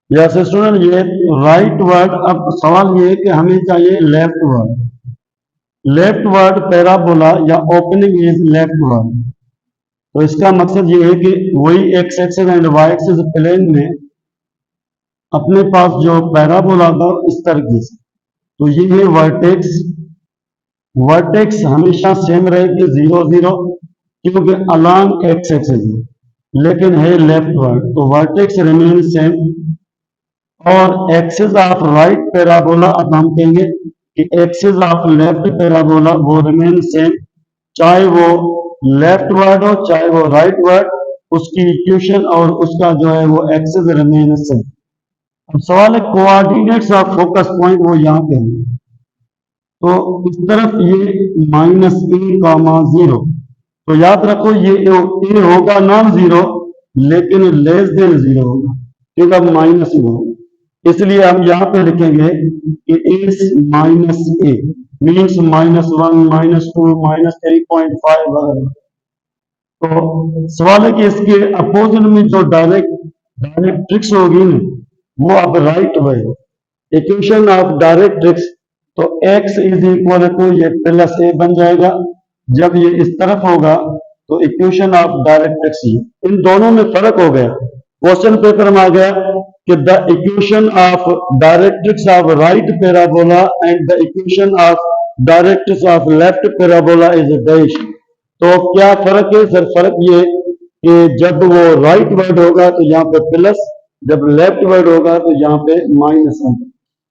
Yes student, ये rightward. अब सवाल ये है कि हमें चाहिए leftward. Leftward parabola या ओपनिंग इज लेफ्ट वर्ड। तो इसका मकसद ये है कि वही X axis and Y axis plane में अपने पास जो पैराबोला था इस तरीके से, तो ये है वर्टेक्स। वर्टेक्स हमेशा सेम रहेगी 0 0, क्योंकि अलॉन्ग एक्स एक्सिस है, लेकिन है लेफ्ट वर्ड, तो वर्टेक्स रिमेन सेम। और एक्सिस ऑफ राइट पैराबोला, अब हम कहेंगे कि एक्सिस ऑफ लेफ्ट पैराबोला वो रिमेन सेम, चाहे वो लेफ्ट वर्ड हो चाहे वो राइट वर्ड, उसकी इक्वेशन और उसका जो है वो एक्सिस रिमेन सेम। अब सवाल है कोऑर्डिनेट्स ऑफ फोकस पॉइंट, वो यहाँ पे है। तो इस तरफ ये -a,0, तो याद रखो ये ए होगा नॉन जीरो, लेकिन लेस देन जीरो होगा, क्योंकि अब माइनस ही होगा। इसलिए हम यहाँ पे लिखेंगे कि इस -a मीन्स -1 -2 -3.5 वगैरह। तो सवाल है कि इसके अपोजिट में जो डायरेक्ट्रिक्स होगी ना, वो अब right way. Equation of directrix, तो x इज इक्वल टू ये प्लस ए बन जाएगा। जब ये इस तरफ होगा तो इक्वेशन ऑफ डायरेक्ट्रिक्स, इन दोनों में फर्क हो गया। क्वेश्चन पेपर में आ गया कि the equation of directrix of right parabola and the equation of directrix of left parabola is dash. तो क्या फर्क है सर? फर्क ये कि जब वो राइट वर्ड होगा तो यहाँ पे प्लस, जब लेफ्ट वर्ड होगा तो यहाँ पे minus,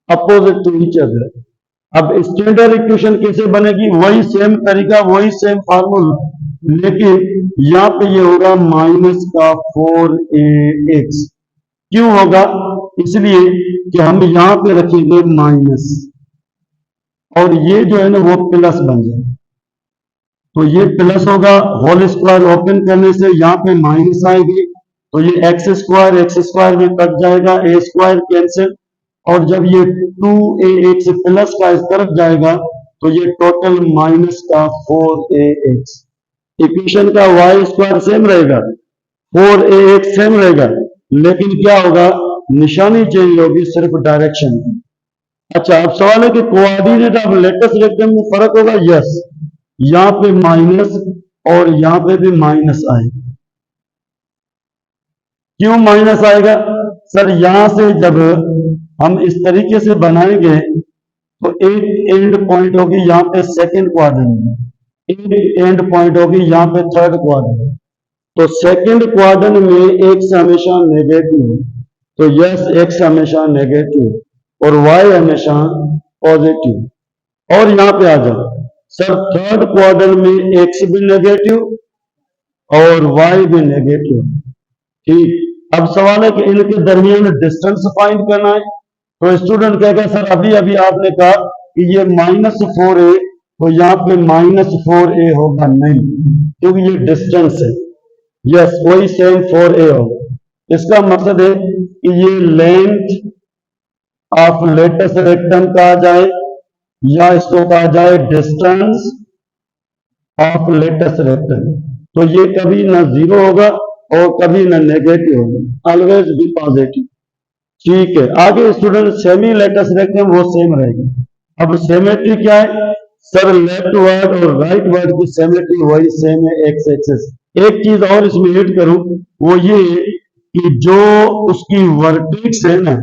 opposite to each other. अब स्टैंडर्ड इक्वेशन कैसे बनेगी? वही सेम तरीका, वही सेम फार्मूला, लेकिन यहाँ पे ये होगा -4ax। क्यों होगा? इसलिए कि हम यहाँ पे रखेंगे माइनस, और ये जो है ना वो प्लस बन जाए, तो ये प्लस होगा। होल स्क्वायर ओपन करने से यहाँ पे माइनस आएगी, तो ये एक्स स्क्वायर में कट जाएगा, ए स्क्वायर कैंसिल, और जब ये 2ax प्लस का इस तरफ जाएगा तो ये टोटल माइनस का 4ax। इक्वेशन का वाई स्क्वायर सेम रहेगा, 4ax सेम रहेगा, लेकिन क्या होगा? निशानी चेंज होगी, सिर्फ डायरेक्शन की। अच्छा, अब सवाल है कि कोऑर्डिनेट ऑफ लेटेस्ट रेक्टेंगल में फर्क होगा। यस, यहाँ पे माइनस और यहाँ पे भी माइनस आएगा। क्यों माइनस आएगा सर? यहां से जब हम इस तरीके से बनाएंगे तो एक एंड पॉइंट होगी यहाँ पे सेकंड क्वाड्रेंट में, एक एंड पॉइंट होगी यहाँ पे थर्ड क्वाड्रेंट। तो सेकंड क्वाड्रेंट में एक्स हमेशा नेगेटिव, तो यस एक्स हमेशा नेगेटिव और वाई हमेशा पॉजिटिव। और यहाँ पे आ जाओ सर, थर्ड क्वाड्रेंट में एक्स भी नेगेटिव और वाई भी नेगेटिव। ठीक, अब सवाल है कि इनके दरमियान डिस्टेंस फाइंड करना है। तो स्टूडेंट कहेगा सर अभी अभी आपने कहा कि ये -4a, तो यहाँ पे -4a होगा नहीं, क्योंकि ये डिस्टेंस है। यस, वही सेम 4a होगा। इसका मकसद है कि ये लेंथ ऑफ लेटेस्ट रेक्टेंगल कहा जाए, या इसको कहा जाए डिस्टेंस ऑफ लेटेस्ट रेक्टेंगल। तो ये कभी ना जीरो होगा और कभी ना नेगेटिव होगा, ऑलवेज बी पॉजिटिव। ठीक है, आगे स्टूडेंट सेमी लेटेस्ट रेक्टेंगल वो सेम रहेगा। अब सिमेट्री क्या है सर? लेफ्ट वर्ड और राइट वर्ड की सिमेट्री वही सेम है, एक्स एक्सिस। एक चीज और इसमें ऐड करूं, वो ये कि जो उसकी वर्टेक्स है ना,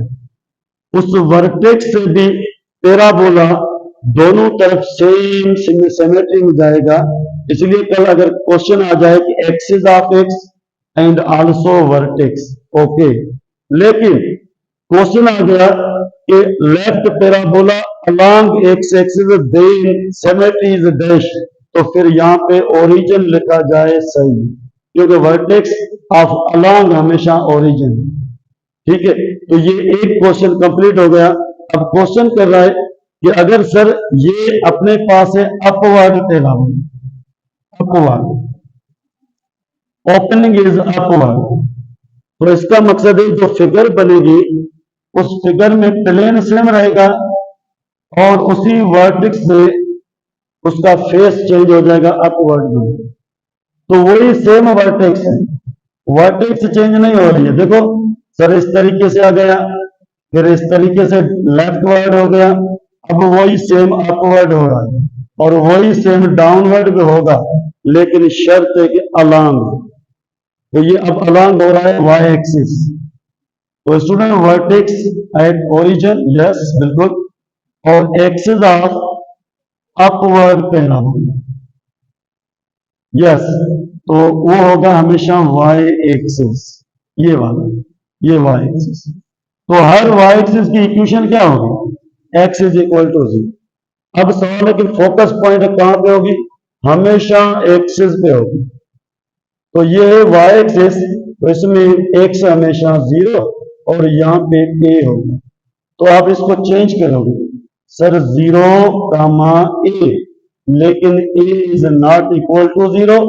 उस वर्टेक्स से भी पैराबोला दोनों तरफ सेम सिमेट्री में जाएगा। इसलिए कल अगर क्वेश्चन आ जाए कि axis of X and also vertex, okay, लेकिन क्वेश्चन आ गया कि left parabola along X axis then symmetry is dash, तो फिर यहाँ पे ओरिजिन लिखा जाए सही, क्योंकि वर्टेक्स ऑफ अलोंग हमेशा ओरिजिन। ठीक है, तो ये एक क्वेश्चन कंप्लीट हो गया। अब क्वेश्चन कर रहा है कि अगर सर ये अपने पास है upward parabola, upward, opening is upward, तो इसका मकसद है जो फिगर बनेगी उस फिगर में प्लेन सेम रहेगा और उसी वर्टेक्स से उसका फेस चेंज हो जाएगा अपवर्ड में। तो वही सेम वर्टेक्स है, वर्टेक्स चेंज नहीं हो रही है। देखो सर इस तरीके से आ गया, फिर इस तरीके से लेफ्टवर्ड हो गया। अब वही सेम अपवर्ड हो रहा है और वही सेम डाउनवर्ड भी होगा, लेकिन शर्त है कि अलांग। तो ये अब अलांग हो रहा है वाई एक्सिस। तो student vertex at origin, yes बिल्कुल, और axis of upward parabola, yes. तो वो होगा हमेशा वाई एक्सिस, ये वाला, ये वाई एक्सिस। तो हर वाई एक्सिस की इक्वेशन क्या होगी? X is equal to 0। अब सवाल है कि फोकस पॉइंट कहां पे होगी? हमेशा एक्सिस पे होगी। तो ये है वाई एक्सिस, तो इसमें एक्स हमेशा 0 और यहाँ पे ए होगा। तो आप इसको चेंज करोगे, सर 0, ए, लेकिन A is not equal to 0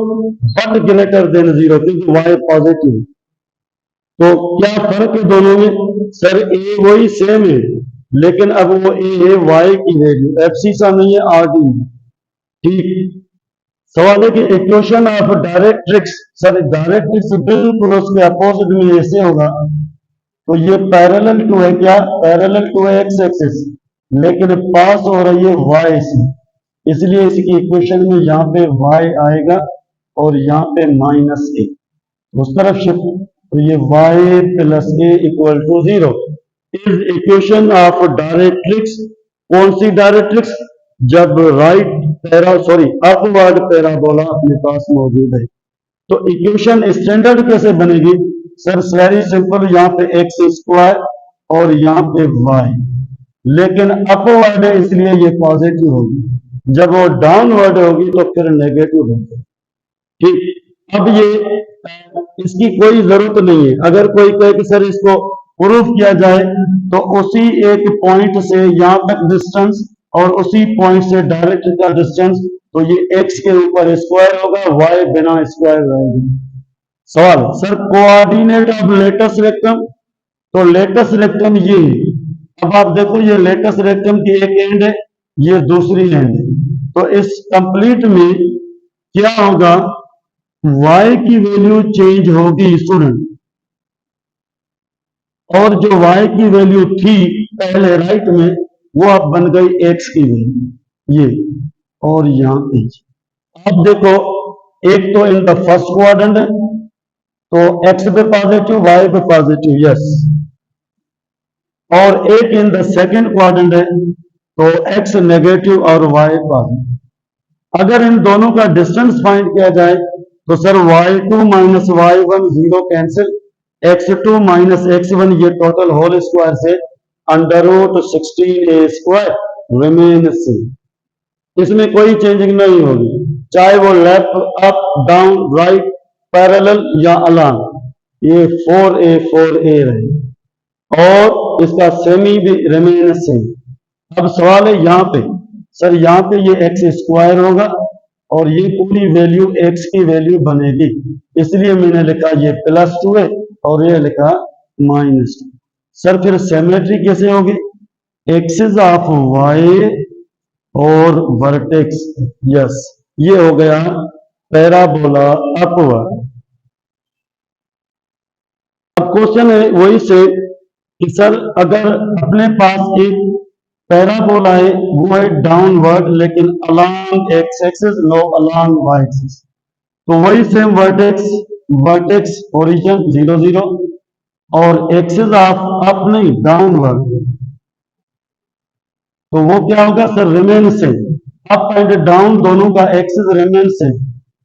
but greater than 0, क्योंकि वाई पॉजिटिव। तो क्या फर्क है दोनों में? सर ए वही सेम है, लेकिन अब वो ए है वाई की वैल्यू, एफसी सा नहीं है, आर डी। ठीक। सवाल है कि equation of directrix, sir directrix बिल्कुल उसके अपोजिट में ऐसे होगा। तो ये पैरेलल टू है, क्या पैरेलल टू है एक्स एक्सिस, लेकिन पास हो रही है वाई से, इसलिए इसकी इक्वेशन में यहाँ पे y आएगा और यहाँ पे -a उस तरफ शिफ्ट। तो ये y plus A equal to 0 is equation of directrix. कौन सी डायरेक्ट्रिक्स? जब अपवर्ड पैराबोला अपने पास मौजूद है। तो इक्वेशन स्टैंडर्ड कैसे बनेगी? सर वेरी सिंपल, यहाँ पे एक्स स्क्वायर और यहाँ पे y, लेकिन अपवर्ड है इसलिए ये पॉजिटिव होगी, जब वो डाउनवर्ड होगी तो फिर नेगेटिव होगी। ठीक। अब ये इसकी कोई जरूरत नहीं है। अगर कोई कहे कि सर इसको प्रूफ किया जाए, तो उसी एक पॉइंट से यहाँ तक डिस्टेंस और उसी पॉइंट से डायरेक्ट का डिस्टेंस, तो ये x के ऊपर स्क्वायर होगा, y बिना स्क्वायर रहेगा। सवाल, sir coordinate of latus rectum, तो लेटस रेक्टम ये है। अब आप देखो, ये लेटस रेक्टम की एक एंड है, ये दूसरी एंड है। तो इस कंप्लीट में क्या होगा? y की वैल्यू चेंज होगी स्टूडेंट, और जो y की वैल्यू थी पहले राइट में, वो अब बन गई x की वैल्यू, ये। और यहां पे अब देखो, एक तो इन द फर्स्ट क्वाड्रेंट है, तो x पे पॉजिटिव, y पे पॉजिटिव, यस। और एक इन द सेकेंड क्वाड्रेंट है, तो x नेगेटिव और y पॉजिटिव। अगर इन दोनों का डिस्टेंस फाइंड किया जाए, तो sir y2 minus y1 zero cancel, x2 minus x1 ये टोटल होल स्क्वायर से √16a स्क्वायर रिमेन सेम। इसमें कोई चेंजिंग नहीं होगी, चाहे वो left, up, down, right, parallel या अलांग, ये 4a रहे और इसका सेमी भी रिमेन सेम। अब सवाल है यहाँ पे, सर यहाँ पे ये एक्स स्क्वायर होगा और ये पूरी वैल्यू एक्स की वैल्यू बनेगी, इसलिए मैंने लिखा ये +2 है और ये लिखा -2। सर फिर सिमेट्री कैसे होगी? एक्सिस ऑफ वाई और वर्टेक्स, यस, ये हो गया पैराबोला अपवर्ड। अब क्वेश्चन है वही से कि सर अगर अपने पास एक पैराबोला है, वो है डाउनवर्ड लेकिन along X axis, no along Y axis, तो वही सेम वर्टेक्स, वर्टेक्स ओरिजिन 0 0 और एक्सिस ऑफ अप नहीं डाउनवर्ड, तो वो क्या होगा sir? Remain same. Up and down दोनों का एक्सिस रिमेन सेम,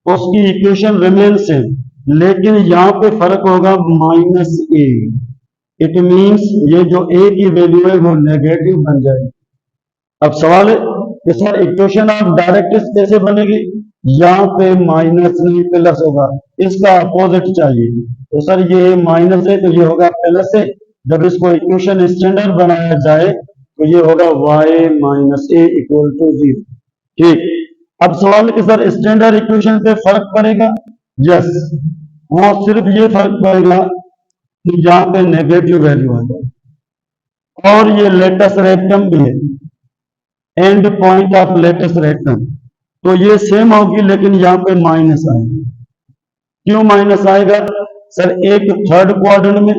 उसकी इक्वेशन रिमेन सेम, लेकिन यहां पे फर्क होगा -a। इट मींस ये जो a की वैल्यू है वो नेगेटिव बन जाएगी। अब सवाल है कि सर इक्वेशन ऑफ डायरेक्ट्रिक्स कैसे बनेगी? यहाँ पे माइनस नहीं प्लस होगा, इसका अपोजिट चाहिए। तो सर ये माइनस है तो ये होगा प्लस है, जब इसको इक्वेशन स्टैंडर्ड बनाया जाए तो ये होगा y minus A equal to 0। ठीक। अब सवाल है कि सर स्टैंडर्ड इक्वेशन पे फर्क पड़ेगा? यस, वो सिर्फ ये फर्क पड़ेगा कि यहाँ पे नेगेटिव वैल्यू आ जाए और ये लेटस रेक्टम भी है, end point of latus rectum, तो ये सेम होगी, लेकिन यहाँ पे माइनस आएगा। क्यों माइनस आएगा? सर एक थर्ड क्वाड्रेंट में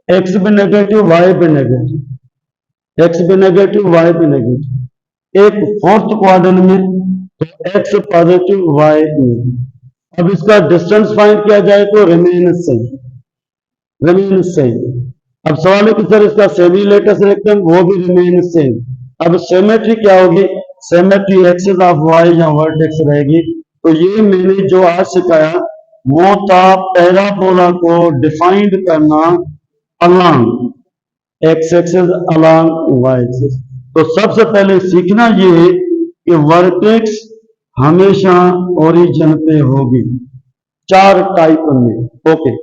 एक्स भी नेगेटिव, वाई भी नेगेटिव, एक्स भी नेगेटिव, वाई भी नेगेटिव। एक फोर्थ क्वाड्रेंट में तो एक्स पॉजिटिव, वाई नेगेटिव। अब इसका डिस्टेंस फाइंड किया जाए तो रिमेन सही, रिमेन सही। अब सवाल है कि सर इसका सेमी लेटेस्ट रेक्टेंगल, वो भी रिमेन सेम। अब सिमेट्री क्या होगी? सिमेट्री एक्सिस ऑफ वाई या वर्टेक्स रहेगी। तो ये मैंने जो आज सिखाया वो था पैराबोला को डिफाइंड करना along X axis, along Y axis. तो सबसे पहले सीखना ये है कि वर्टेक्स हमेशा ओरिजिन पे होगी, 4 टाइप में। ओके।